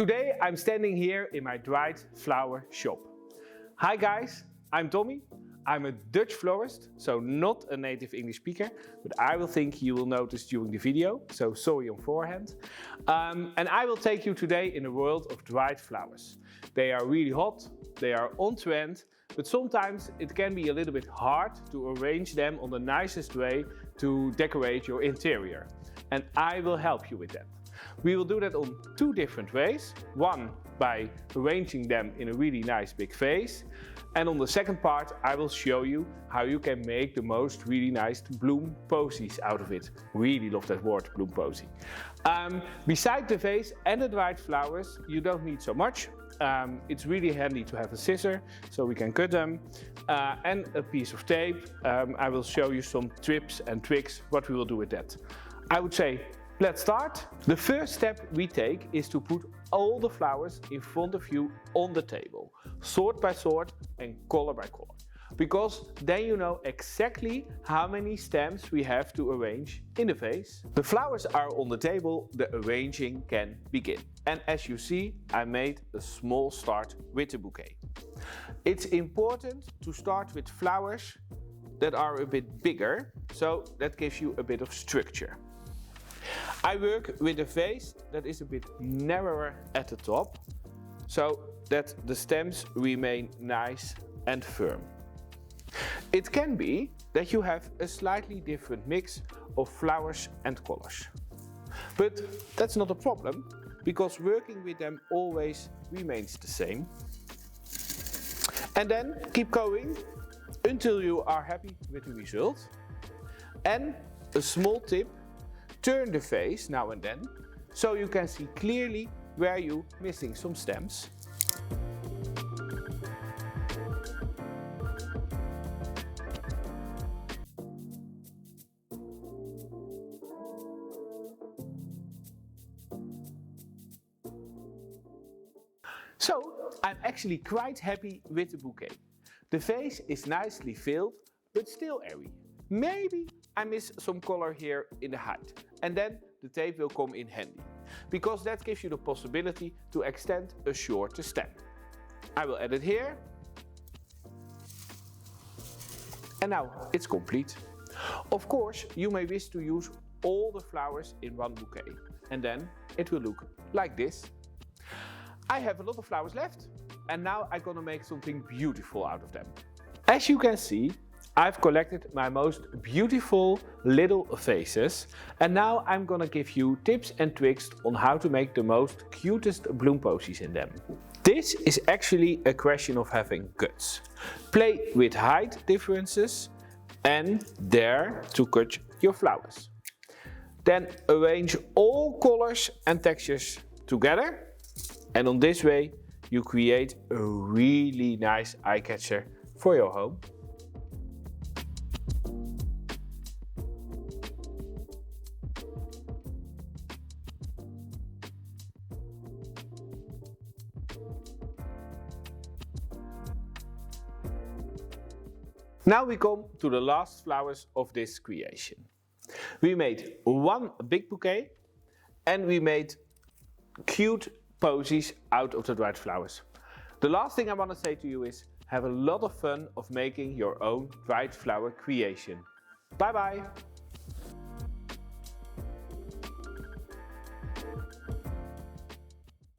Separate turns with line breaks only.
Today I'm standing here in my dried flower shop. Hi guys, I'm Tommy. I'm a Dutch florist, so not a native English speaker, but I will think you will notice during the video, so sorry on forehand. And I will take you today in the world of dried flowers. They are really hot, they are on trend, but sometimes it can be a little bit hard to arrange them on the nicest way to decorate your interior. And I will help you with that. We will do that on two different ways. One, by arranging them in a really nice big vase. And on the second part, I will show you how you can make the most really nice bloom posies out of it. Really love that word, bloom posy. Beside the vase and the dried flowers, you don't need so much. It's really handy to have a scissor so we can cut them and a piece of tape. I will show you some tips and tricks what we will do with that. I would say let's start. The first step we take is to put all the flowers in front of you on the table, sort by sort and color by color, because then you know exactly how many stems we have to arrange in the vase. The flowers are on the table, the arranging can begin. And as you see, I made a small start with the bouquet. It's important to start with flowers that are a bit bigger, so that gives you a bit of structure. I work with a vase that is a bit narrower at the top, so that the stems remain nice and firm. It can be that you have a slightly different mix of flowers and colors. But that's not a problem, because working with them always remains the same. And then keep going until you are happy with the result. And a small tip, turn the vase now and then, so you can see clearly where you're missing some stems. So, I'm actually quite happy with the bouquet. The vase is nicely filled, but still airy. Maybe I miss some color here in the height, and then the tape will come in handy, because that gives you the possibility to extend a shorter stem. I will add it here. And now it's complete. Of course, you may wish to use all the flowers in one bouquet, and then it will look like this. I have a lot of flowers left, and now I'm gonna make something beautiful out of them. As you can see, I've collected my most beautiful little vases, and now I'm gonna give you tips and tricks on how to make the most cutest bloom posies in them. This is actually a question of having guts. Play with height differences and dare to cut your flowers. Then arrange all colors and textures together, and on this way you create a really nice eye catcher for your home. Now we come to the last flowers of this creation. We made one big bouquet and we made cute posies out of the dried flowers. The last thing I want to say to you is have a lot of fun of making your own dried flower creation. Bye bye!